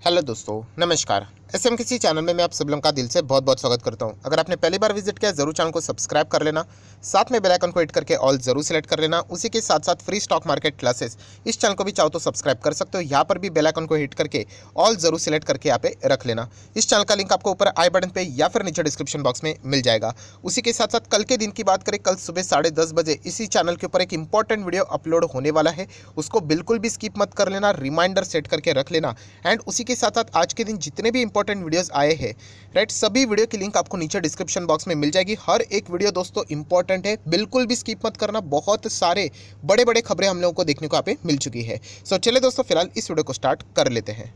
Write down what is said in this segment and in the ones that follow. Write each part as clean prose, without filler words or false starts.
Hello दोस्तों, नमस्कार। SM किसी चैनल में मैं आप सब लोगों का दिल से बहुत बहुत स्वागत करता हूं। अगर आपने पहली बार विजिट किया जरूर चैनल को सब्सक्राइब कर लेना, साथ में बेल आइकन को हिट करके ऑल जरूर सेलेक्ट कर लेना। उसी के साथ साथ फ्री स्टॉक मार्केट क्लासेस इस चैनल को भी चाहो तो सब्सक्राइब कर सकते हो। यहाँ पर भी बेल आइकन को हिट करके ऑल जरूर सेलेक्ट करके यहाँ पे रख लेना। इस चैनल का लिंक आपको ऊपर आई बटन पे या फिर नीचे डिस्क्रिप्शन बॉक्स में मिल जाएगा। उसी के साथ साथ कल के दिन की बात करें, कल सुबह 10:30 बजे इसी चैनल के ऊपर एक इंपॉर्टेंट वीडियो अपलोड होने वाला है। उसको बिल्कुल भी स्किप मत कर लेना, रिमाइंडर सेट करके रख लेना। एंड उसी के साथ साथ आज के दिन जितने भी इंपॉर्टेंट वीडियोस आए हैं, राइट, सभी वीडियो की लिंक आपको नीचे डिस्क्रिप्शन बॉक्स में मिल जाएगी। हर एक वीडियो दोस्तों इंपॉर्टेंट है, बिल्कुल भी स्किप मत करना। बहुत सारे बड़े बड़े खबरें हम लोगों को देखने को यहाँ पे मिल चुकी है। सो चलिए दोस्तों, फिलहाल इस वीडियो को स्टार्ट कर लेते हैं।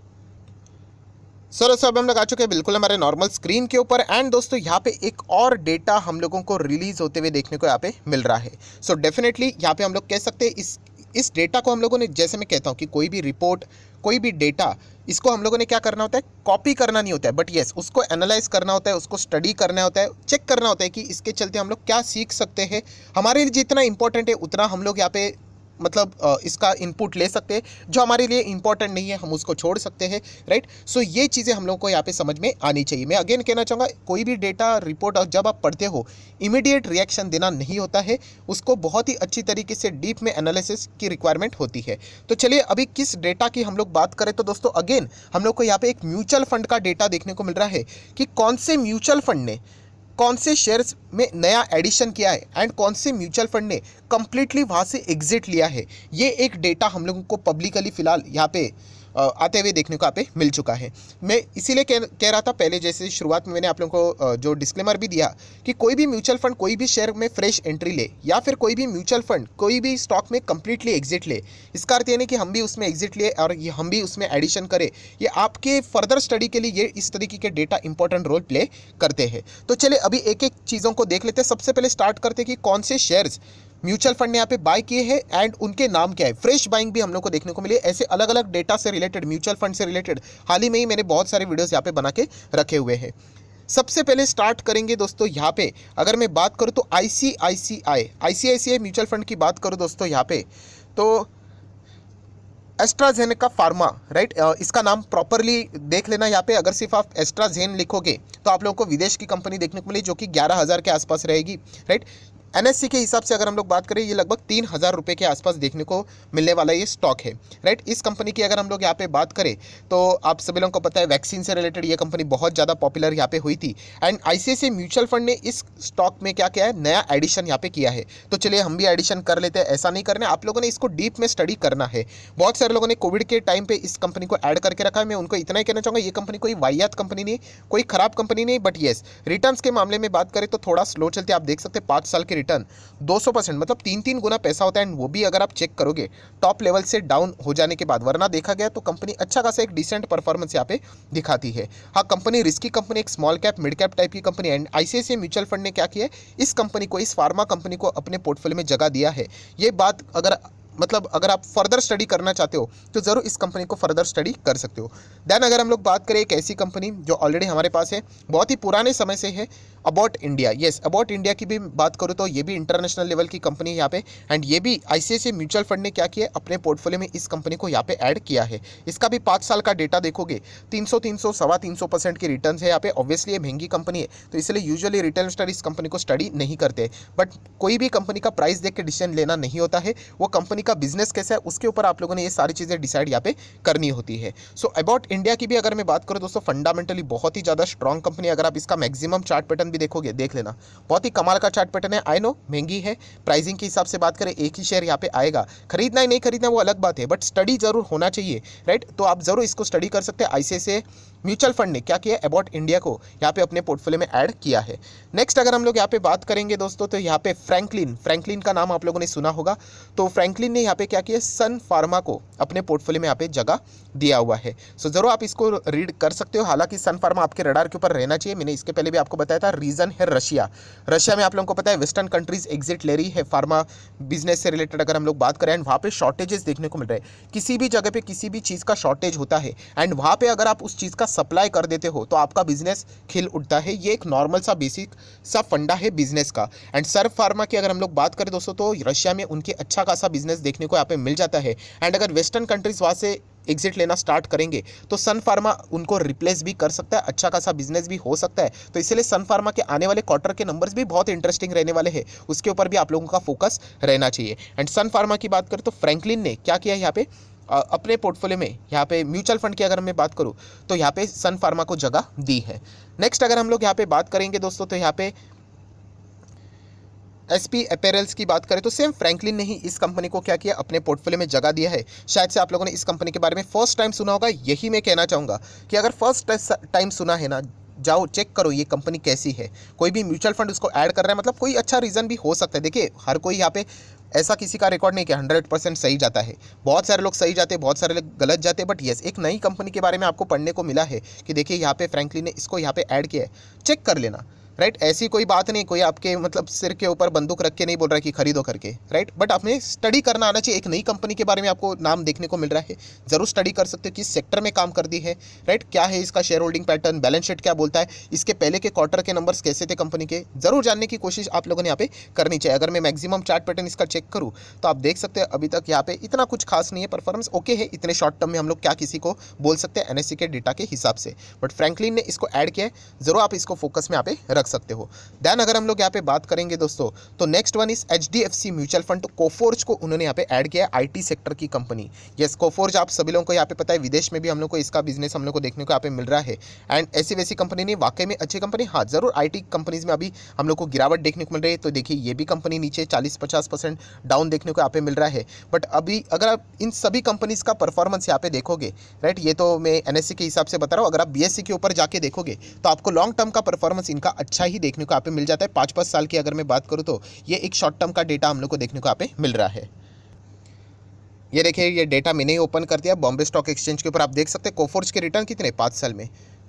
सर सब हम लोग आ चुके हैं बिल्कुल हमारे नॉर्मल स्क्रीन के ऊपर। एंड दोस्तों यहाँ पे एक और डेटा हम लोगों को रिलीज होते हुए देखने को यहाँ पे मिल रहा है। सो डेफिनेटली यहाँ पे हम लोग कह सकते हैं इस डेटा को हम लोगों ने, जैसे मैं कहता हूँ कि कोई भी रिपोर्ट, कोई भी डेटा, इसको हम लोगों ने क्या करना होता है, कॉपी करना नहीं होता है, बट यस उसको एनालाइज करना होता है, उसको स्टडी करना होता है, चेक करना होता है कि इसके चलते हम लोग क्या सीख सकते हैं। हमारे लिए जितना इंपॉर्टेंट है उतना हम लोग यहाँ पे इसका इनपुट ले सकते हैं। जो हमारे लिए इंपॉर्टेंट नहीं है हम उसको छोड़ सकते हैं, राइट। सो ये चीज़ें हम लोग को यहाँ पे समझ में आनी चाहिए। मैं अगेन कहना चाहूँगा, कोई भी डेटा रिपोर्ट जब आप पढ़ते हो, इमीडिएट रिएक्शन देना नहीं होता है, उसको बहुत ही अच्छी तरीके से डीप में एनालिसिस की रिक्वायरमेंट होती है। तो चलिए अभी किस डेटा की हम लोग बात करें तो दोस्तों अगेन हम लोग को यहाँ पे एक म्यूचुअल फंड का डेटा देखने को मिल रहा है कि कौन से म्यूचुअल फंड ने कौन से शेयर्स में नया एडिशन किया है एंड कौन से म्यूचुअल फंड ने कंप्लीटली वहाँ से एग्जिट लिया है। ये एक डेटा हम लोगों को पब्लिकली फिलहाल यहाँ पे आते हुए देखने को यहाँ पे मिल चुका है। मैं इसीलिए कह रहा था पहले, जैसे शुरुआत में मैंने आप लोगों को जो डिस्क्लेमर भी दिया कि कोई भी म्यूचुअल फंड कोई भी शेयर में फ्रेश एंट्री ले या फिर कोई भी म्यूचुअल फंड कोई भी स्टॉक में कंप्लीटली एग्जिट ले, इसका अर्थ ये नहीं कि हम भी उसमें एग्जिट लिए और ये हम भी उसमें एडिशन करें। ये आपके फर्दर स्टडी के लिए ये इस तरीके के डेटा इंपॉर्टेंट रोल प्ले करते हैं। तो चलिए अभी एक एक चीज़ों को देख लेते हैं। सबसे पहले स्टार्ट करते हैं कि कौन से शेयर्स म्यूचुअल फंड ने यहाँ पे बाय किए हैं एंड उनके नाम क्या है। फ्रेश बाइंग भी हम लोग को देखने को मिली। ऐसे अलग अलग डेटा से रिलेटेड, म्यूचुअल फंड से रिलेटेड हाल ही में ही मैंने बहुत सारे वीडियोस यहाँ पे बना के रखे हुए हैं। सबसे पहले स्टार्ट करेंगे दोस्तों यहाँ पे, अगर मैं बात करूँ तो आईसीआईसीआई म्यूचुअल फंड की बात करूँ दोस्तों यहाँ पे, तो एस्ट्राजेनेका फार्मा, राइट, इसका नाम प्रॉपरली देख लेना। यहाँ पे अगर सिर्फ आप एस्ट्राजेन लिखोगे तो आप लोगों को विदेश की कंपनी देखने को मिली जो कि 11,000 के आसपास रहेगी, राइट। एनएससी के हिसाब से अगर हम लोग बात करें, ये लगभग 3,000 रुपये के आसपास देखने को मिलने वाला ये स्टॉक है, राइट। इस कंपनी की अगर हम लोग यहाँ पे बात करें तो आप सभी लोगों को पता है वैक्सीन से रिलेटेड ये कंपनी बहुत ज़्यादा पॉपुलर यहाँ पे हुई थी। एंड आईसीआईसीआई म्यूचुअल फंड ने इस स्टॉक में क्या किया है, नया एडिशन यहाँ पे किया है। तो चलिए हम भी एडिशन कर लेते हैं। ऐसा नहीं करना, आप लोगों ने इसको डीप में स्टडी करना है। बहुत सारे लोगों ने कोविड के टाइम पे इस कंपनी को ऐड करके रखा है। मैं उनको इतना ही कहना चाहूँगा, ये कंपनी कोई वाहियात कंपनी नहीं, कोई खराब कंपनी नहीं, बट येस रिटर्न्स के मामले में बात करें तो थोड़ा स्लो चलते। आप देख सकते हैं 5 साल के रिटर्न 200%, मतलब 3-3 गुना पैसा होता है। एंड वो भी अगर आप चेक करोगे टॉप लेवल से डाउन हो जाने के बाद, वरना देखा गया तो कंपनी अच्छा खासा एक डिसेंट परफॉर्मेंस यहाँ पे दिखाती है। हाँ, कंपनी रिस्की कंपनी, एक small cap mid cap type की company. And ICICI mutual fund ने क्या किया है, इस कंपनी को, इस फार्मा कंपनी को अपने पोर्टफोलियो में जगह दिया है। ये बात अगर आप फर्दर स्टडी करना चाहते हो तो ज़रूर इस कंपनी को फर्दर स्टडी कर सकते हो। देन अगर हम लोग बात करें एक ऐसी कंपनी जो ऑलरेडी हमारे पास है, बहुत ही पुराने समय से है, about India. Yes, about India की भी बात करूँ तो ये भी इंटरनेशनल लेवल की कंपनी है यहाँ पे। एंड ये भी आईसीआईसीआई म्यूचुअल फंड ने क्या किया, अपने पोर्टफोलियो में इस कंपनी को यहाँ पे ऐड किया है। इसका भी 5 साल का डेटा देखोगे 300 सवा 300% की रिटर्न है यहाँ पे। ऑब्वियसली ये महंगी कंपनी है तो इसलिए यूजुअली रिटेल इन्वेस्टर इस कंपनी को स्टडी नहीं करते। बट कोई भी कंपनी का प्राइस देख के डिसीजन लेना नहीं होता है, वो कंपनी का बिजनेस कैसा है उसके ऊपर आप लोगों ने ये सारी चीज़ें डिसाइड यहाँ पे करनी होती है। सो अबाउट इंडिया की भी अगर मैं बात करूँ दोस्तों, फंडामेंटली बहुत ही ज़्यादा स्ट्रॉन्ग कंपनी है। अगर आप इसका मैक्सिमम चार्ट पैटर्न भी देखोगे, देख लेना, बहुत ही कमाल का चार्ट पैटर्न है। आई नो महंगी है, प्राइसिंग के हिसाब से बात करें एक ही शेयर यहाँ पे आएगा, खरीदना ही नहीं खरीदना वो अलग बात है, बट स्टडी जरूर होना चाहिए, राइट। तो आप जरूर इसको स्टडी कर सकते हैं। आईसीआईसीआई म्यूचुअल फंड ने क्या किया, अबाउट इंडिया को यहाँ पे अपने पोर्टफोलियो में ऐड किया है। नेक्स्ट अगर हम लोग यहाँ पे बात करेंगे दोस्तों, तो यहाँ पे फ्रैंकलिन का नाम आप लोगों ने सुना होगा। तो फ्रैंकलिन ने यहाँ पे क्या किया, सन फार्मा को अपने पोर्टफोलियो में यहाँ पे जगह दिया हुआ है। सो जरूर आप इसको रीड कर सकते हो। हालांकि सन फार्मा आपके रडार के ऊपर रहना चाहिए। मैंने इसके पहले भी आपको बताया था, रीजन है रशिया में आप लोगों को पता है वेस्टर्न कंट्रीज एग्जिट ले रही है फार्मा बिजनेस से रिलेटेड। अगर हम लोग बात करें, एंड वहाँ पे शॉर्टेजेस देखने को मिल रहे हैं, किसी भी जगह पे किसी भी चीज़ का शॉर्टेज होता है एंड वहाँ पे अगर आप उस चीज़ का सप्लाई कर देते हो तो आपका बिजनेस खिल उठता है। ये एक नॉर्मल सा बेसिक सा फंडा है बिजनेस का। एंड सर्फ फार्मा की अगर हम लोग बात करें दोस्तों, तो रशिया में उनके अच्छा खासा बिजनेस देखने को यहाँ पे मिल जाता है। एंड अगर वेस्टर्न कंट्रीज वहाँ से एग्जिट लेना स्टार्ट करेंगे तो सन फार्मा उनको रिप्लेस भी कर सकता है, अच्छा खासा बिजनेस भी हो सकता है। तो इसलिए सन फार्मा के आने वाले क्वार्टर के नंबर्स भी बहुत इंटरेस्टिंग रहने वाले हैं, उसके ऊपर भी आप लोगों का फोकस रहना चाहिए। एंड सन फार्मा की बात करें तो फ्रैंकलिन ने क्या किया यहाँ पे अपने पोर्टफोलियो में, यहाँ पे म्यूचुअल फंड की अगर मैं बात करूँ तो यहाँ पे सन फार्मा को जगह दी है। नेक्स्ट अगर हम लोग यहाँ पे बात करेंगे दोस्तों तो यहाँ पे एसपी अपैरल्स की बात करें तो सेम फ्रैंकलिन ने ही इस कंपनी को क्या किया, अपने पोर्टफोलियो में जगह दिया है। शायद से आप लोगों ने इस कंपनी के बारे में फर्स्ट टाइम सुना होगा। यही मैं कहना चाहूँगा कि अगर फर्स्ट टाइम सुना है ना, जाओ चेक करो ये कंपनी कैसी है। कोई भी म्यूचुअल फंड उसको ऐड कर रहा है, मतलब कोई अच्छा रीज़न भी हो सकता है। देखिए हर कोई यहाँ पे ऐसा किसी का रिकॉर्ड नहीं कि 100% सही जाता है। बहुत सारे लोग सही जाते हैं, बहुत सारे लोग गलत जाते हैं। बट येस, एक नई कंपनी के बारे में आपको पढ़ने को मिला है कि देखिए यहाँ पे फ्रैंकलिन ने इसको यहाँ पे ऐड किया है, चेक कर लेना। राइट, ऐसी कोई बात नहीं, कोई आपके मतलब सिर के ऊपर बंदूक रख के नहीं बोल रहा है कि खरीदो करके। राइट, बट आपने स्टडी करना आना चाहिए। एक नई कंपनी के बारे में आपको नाम देखने को मिल रहा है, जरूर स्टडी कर सकते हो किस सेक्टर में काम कर दी है। राइट, क्या है इसका share holding pattern, balance sheet क्या बोलता है, इसके पहले के क्वार्टर के नंबर्स कैसे थे कंपनी के, जरूर जानने की कोशिश आप लोगों ने यहाँ पे करनी चाहिए। अगर मैं मैक्सिमम चार्ट पैटर्न इसका चेक करूँ तो आप देख सकते हैं अभी तक यहाँ पे इतना कुछ खास नहीं है, परफॉर्मेंस ओके है। इतने शॉर्ट टर्म में हम लोग क्या किसी को बोल सकते हैं एनएससी के डेटा के हिसाब से। बट फ्रैंकलिन ने इसको ऐड किया है, जरूर आप इसको फोकस में यहाँ पे रख सकते हो। देन अगर हम लोग यहाँ पे बात करेंगे दोस्तों तो next one is HDFC mutual fund. तो कोफोर्ज को उन्होंने यहाँ पे ऐड किया है, आईटी सेक्टर की कंपनी। यस, कोफोर्ज आप सभी लोगों को यहाँ पे पता है, विदेश में भी हम लोग को इसका बिजनेस हम लोग को देखने को यहाँ पे मिल रहा है। एंड ऐसी वैसी कंपनी नहीं, वाकई में अच्छी कंपनी। हाँ जरूर आईटी कंपनीज में अभी हम लोग को गिरावट देखने को मिल रही है। तो देखिए ये भी कंपनी नीचे 40-50% डाउन देखने को यहाँ पे मिल रहा है। बट अभी अगर आप इन सभी कंपनीज का परफॉर्मेंस यहाँ पे देखोगे, राइट, ये तो मैं एनएससी के हिसाब से बता रहा हूँ, अगर आप बीएससी के ऊपर जाके देखोगे तो आपको लॉन्ग टर्म का परफॉर्मेंस इनका अच्छा ही देखने को यहाँ पे मिल जाता है। 5-5 साल की अगर मैं बात करूं तो ये एक शॉर्ट टर्म का डेटा हम लोग को देखने को यहाँ पे मिल रहा है। ये देखिए ये डेटा मैंने ही ओपन कर दिया बॉम्बे स्टॉक एक्सचेंज के ऊपर। आप देख सकते हैं कोफोर्ज के रिटर्न कितने 5 साल में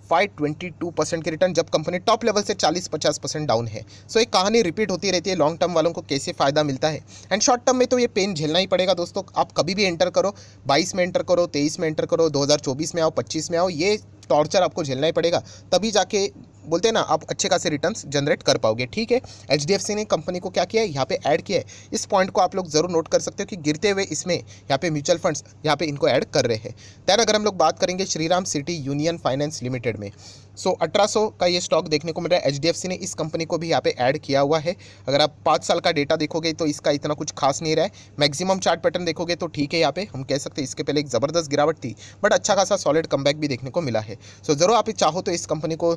522% के रिटर्न, जब कंपनी टॉप लेवल से 40-50% डाउन है। सो एक कहानी रिपीट होती रहती है, लॉन्ग टर्म वालों को कैसे फायदा मिलता है। एंड शॉर्ट टर्म में तो ये पेन झेलना ही पड़ेगा दोस्तों। आप कभी भी एंटर करो, 22 में एंटर करो, 23 में एंटर करो, 2024 में आओ, 25 में आओ, ये टॉर्चर आपको झेलना ही पड़ेगा। तभी जाके बोलते हैं ना आप अच्छे खासे रिटर्न्स जनरेट कर पाओगे। ठीक है, एचडीएफसी ने कंपनी को क्या किया है, यहाँ पे ऐड किया है। इस पॉइंट को आप लोग जरूर नोट कर सकते हो कि गिरते हुए इसमें यहाँ पे म्यूचुअल फंड्स यहाँ पे इनको ऐड कर रहे हैं। दैन अगर हम लोग बात करेंगे Shriram city union finance limited में, 1800 का ये स्टॉक देखने को मिल रहा है। एचडीएफसी ने इस कंपनी को भी यहाँ पे ऐड किया हुआ है। अगर आप 5 साल का डेटा देखोगे तो इसका इतना कुछ खास नहीं रहा है। मैक्सिमम चार्ट पैटर्न देखोगे तो ठीक है, यहाँ पे हम कह सकते हैं इसके पहले एक ज़बरदस्त गिरावट थी, बट अच्छा खासा सॉलिड कमबैक भी देखने को मिला है। सो जरूर आप चाहो तो इस कंपनी को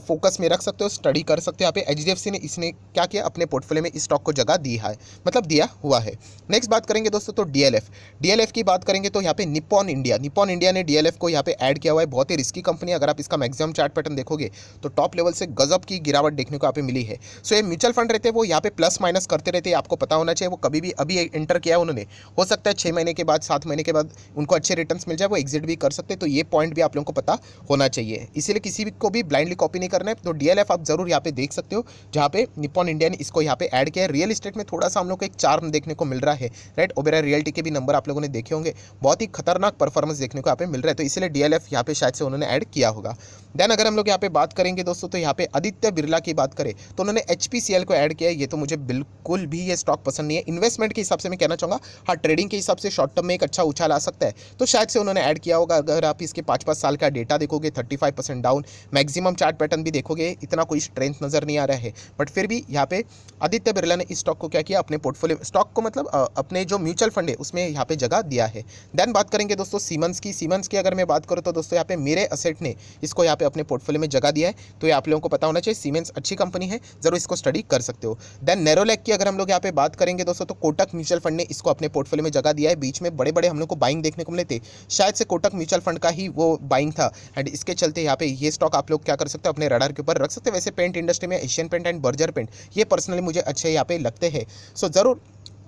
फोकस में रख सकते हो, स्टडी कर सकते हो। यहाँ पे एचडीएफसी ने इसने क्या किया, अपने पोर्टफोलियो में इस स्टॉक को जगह दी है, मतलब दिया हुआ है। नेक्स्ट बात करेंगे दोस्तों तो डीएलएफ की बात करेंगे तो यहाँ पे निप्पॉन इंडिया ने डीएलएफ को यहाँ पे ऐड किया हुआ है। बहुत ही रिस्की कंपनी, अगर आप इसका मैक्सिमम चार्ट पैटर्न देखोगे तो टॉप लेवल से गजब की गिरावट देखने को यहाँ पे मिली है। सो ये म्यूचुअल फंड रहते हैं, वो यहाँ पे प्लस माइनस करते रहते हैं, आपको पता होना चाहिए। वो कभी भी अभी एंटर किया है उन्होंने, हो सकता है 6 महीने के बाद 7 महीने के बाद उनको अच्छे रिटर्न्स मिल जाए, वो एग्जिट भी कर सकते हैं। तो ये पॉइंट भी आप लोगों को पता होना चाहिए, इसीलिए किसी को भी ब्लाइंडली कॉपी नहीं करना है। तो डीएलएफ आप जरूर यहाँ पे देख सकते हो, जहाँ पे निप्पॉन इंडिया ने इसको यहाँ पे ऐड किया है। रियल एस्टेट में थोड़ा सा हम लोग को एक चार्म देखने को मिल रहा है, राइट। ओबेरॉय रियल्टी के भी नंबर आप लोगों ने देखे होंगे, बहुत ही खतरनाक परफॉर्मेंस देखने को यहाँ पे मिल रहा है। तो इसलिए डीएलएफ यहाँ पे शायद से उन्होंने ऐड किया होगा। देन अगर हम लोग यहाँ पे बात करेंगे दोस्तों तो यहाँ पे आदित्य बिरला की बात करें तो उन्होंने एचपीसीएल को ऐड किया है। ये तो मुझे बिल्कुल भी ये स्टॉक पसंद नहीं है। इन्वेस्टमेंट के हिसाब से मैं कहना चाहूँगा, हाँ ट्रेडिंग के हिसाब से शॉर्ट टर्म में एक अच्छा उछाल आ सकता है, तो शायद से उन्होंने ऐड किया होगा। अगर आप इसके 5-5 साल का डेटा देखोगे 35% डाउन, मैक्सिमम चार्ट पैटर्न भी देखोगे इतना कोई स्ट्रेंथ नजर नहीं आ रहा है। बट फिर भी यहाँ पे आदित्य बिरला ने इस स्टॉक को क्या किया, अपने पोर्टफोलियो स्टॉक को मतलब अपने जो म्यूचुअल फंड है उसमें यहाँ पे जगह दिया है। देन बात करेंगे दोस्तों सीमेंस की अगर मैं बात करूँ तो दोस्तों यहाँ पे मेरे असेट ने इसको यहाँ पे अपने पोर्टफोलियो में जगह दिया है। तो ये आप लोगों को पता होना चाहिए, सीमेंस अच्छी कंपनी है, जरूर इसको स्टडी कर सकते हो। देन नेरोलैक की अगर हम लोग यहाँ पे बात करेंगे दोस्तों तो कोटक म्यूचुअल फंड ने इसको अपने पोर्टफोलियो में जगह दिया है। बीच में बड़े बड़े हम लोग को बाइंग देखने को मिले थे, शायद से कोटक म्यूचुअल फंड का ही वो बाइंग था, एंड इसके चलते यहाँ पे ये स्टॉक आप लोग क्या कर सकते हो, अपने रडार के ऊपर रख सकते हैं। वैसे पेंट इंडस्ट्री में Asian paint and Berger paint ये पर्सनली मुझे अच्छे यहाँ पे लगते हैं। सो जरूर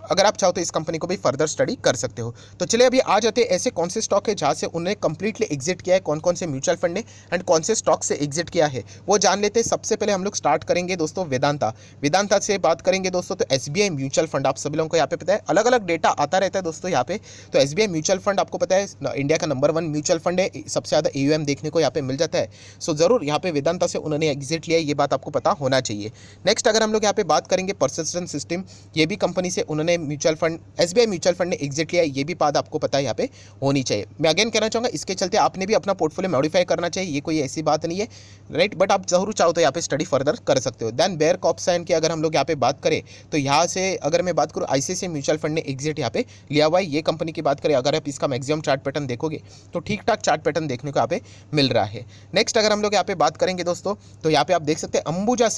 अगर आप चाहो तो इस कंपनी को भी फर्दर स्टडी कर सकते हो। तो चलिए अभी आ जाते हैं ऐसे कौन से स्टॉक है जहाँ से उन्हें कंप्लीटली एग्जिट किया है, कौन कौन से म्यूचुअल फंड ने एंड कौन से स्टॉक से एग्जिट किया है वो जान लेते हैं। सबसे पहले हम लोग स्टार्ट करेंगे दोस्तों वेदांता से बात करेंगे दोस्तों। तो एसबीआई म्यूचुअल फंड आप सभी लोगों को यहाँ पे पता है, अलग अलग डेटा आता रहता है दोस्तों यहाँ पे। तो एसबीआई म्यूचुअल फंड आपको पता है इंडिया का नंबर 1 म्यूचुअल फंड है, सबसे ज़्यादा AUM देखने को यहाँ पे मिल जाता है। सो जरूर यहाँ पे वेदांता से उन्होंने एग्जिट लिया है, ये बात आपको पता होना चाहिए। नेक्स्ट अगर हम लोग यहाँ पे बात करेंगे परसिस्टेंट सिस्टम, ये भी कंपनी से उन्होंने इन्होंने mutual fund SBI mutual fund ने एग्जिट लिया, ये भी बात आपको पता है यहाँ पे होनी चाहिए। मैं अगेन कहना चाहूँगा इसके चलते आपने भी अपना पोर्टफोलियो मॉडिफाई करना चाहिए, ये कोई ऐसी बात नहीं है, राइट। बट आप जरूर चाहो तो यहाँ पे स्टडी फर्दर कर सकते हो। देन बेयर कॉप्साइन की अगर हम लोग यहाँ पे बात करें तो यहाँ से अगर मैं बात करूँ ICICI म्यूचुअल फंड ने एग्जिट यहाँ पे लिया हुआ है। ये कंपनी की बात करें, अगर आप इसका मैक्सिमम चार्ट पैटर्न देखोगे तो ठीक ठाक चार्ट पैटर्न देखने को यहाँ पे मिल रहा है। नेक्स्ट अगर हम लोग यहाँ पे बात करेंगे दोस्तों, तो यहाँ पे आप देख सकते हैं अंबुजा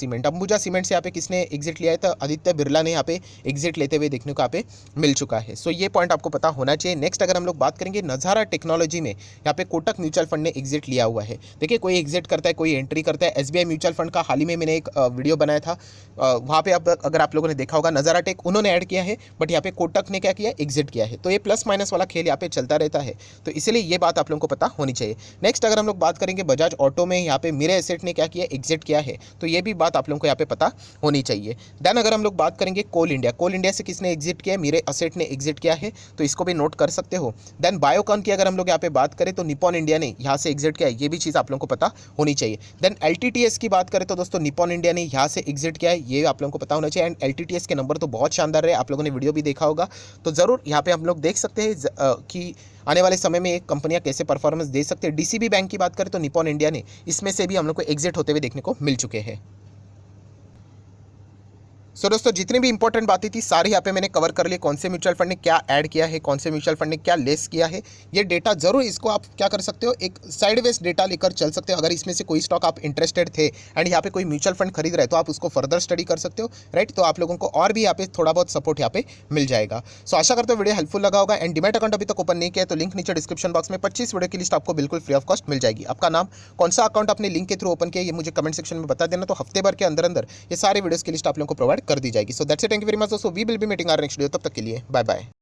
सीमेंट से यहाँ पे किसने एग्जिट लिया है, तो आदित्य बिरला ने यहाँ पे एग्जिट लेते हुए देखने को यहाँ पे मिल चुका है। सो ये पॉइंट आपको पता होना चाहिए। नेक्स्ट अगर हम लोग बात करेंगे नज़ारा टेक्नोलॉजी में, यहाँ पे कोटक म्यूचुअल फंड ने एग्जिट लिया हुआ है। देखिए कोई एग्जिट करता है, कोई एंट्री करता है। SBI म्यूचुअल फंड का हाल ही में मैंने एक वीडियो बनाया था, वहाँ पे अब अगर आप लोगों ने देखा होगा नज़ारा टेक उन्होंने ऐड किया है, बट यहाँ पे कोटक ने क्या किया, एग्जिट किया है। तो ये प्लस माइनस वाला खेल यहाँ पे चलता रहता है, तो इसलिए ये बात आप लोगों को पता होनी चाहिए। नेक्स्ट अगर हम लोग बात करेंगे बजाज ऑटो में, यहाँ पे मेरे एसेट ने क्या किया, एग्जिट किया है, तो ये भी बात आप लोगों को यहाँ पे पता होनी चाहिए। देन अगर हम लोग बात करेंगे कोल इंडिया से किसने एग्जिट किया, मेरे एसेट ने एग्जिट किया है, तो इसको भी नोट कर सकते हो। देन बायोकॉन की अगर हम लोग यहाँ पे बात करें तो निपॉन इंडिया ने यहाँ से एग्जिट किया है, ये भी चीज़ आप लोगों को पता होनी चाहिए। देन LTTS की बात करें तो दोस्तों निपॉन इंडिया ने यहाँ से एग्जिट किया है, ये आप लोगों को पता होना चाहिए। एंड LTTS के नंबर तो बहुत शानदार रहे, आप लोगों ने वीडियो भी देखा होगा, तो ज़रूर यहाँ पे हम लोग देख सकते हैं कि आने वाले समय में एक कंपनियां कैसे परफॉर्मेंस दे सकते हैं। DCB बैंक की बात करें तो निपॉन इंडिया ने इसमें से भी हम लोग को एग्जिट होते हुए देखने को मिल चुके हैं। सो दोस्तों जितनी भी इंपॉर्टेंट बातें थी सारी यहाँ पे मैंने कवर कर ली, कौन से म्यूचुअल फंड ने क्या ऐड किया है, कौन से म्यूचुअल फंड ने क्या लेस किया है, ये डेटा जरूर इसको आप क्या कर सकते हो, एक साइडवेज डेटा लेकर चल सकते हो। अगर इसमें से कोई स्टॉक आप इंटरेस्टेड थे एंड यहाँ पे कोई म्यूचुअल फंड खरीद रहे तो आप उसको फर्दर स्टडी कर सकते हो, राइट। तो आप लोगों को और भी यहाँ पे थोड़ा बहुत सपोर्ट यहाँ पे मिल जाएगा। सो आशा करते हो वीडियो हेल्पफुल लगा होगा। एंड डीमैट अकाउंट अभी तक ओपन नहीं किया तो लिंक नीचे डिस्क्रिप्शन बॉक्स में 25 वीडियो की लिस्ट आपको बिल्कुल फ्री ऑफ कॉस्ट मिल जाएगी। आपका नाम, कौन सा अकाउंट अपने लिंक के थ्रू ओपन किया, ये मुझे कमेंट सेक्शन में बता देना, तो हफ्ते भर के अंदर अंदर ये सारे वीडियोस की लिस्ट आप लोगों को प्रोवाइड कर दी जाएगी। So that's it, thank you very much दोस्तों, we will be meeting our next video, तब तक के लिए बाय बाय।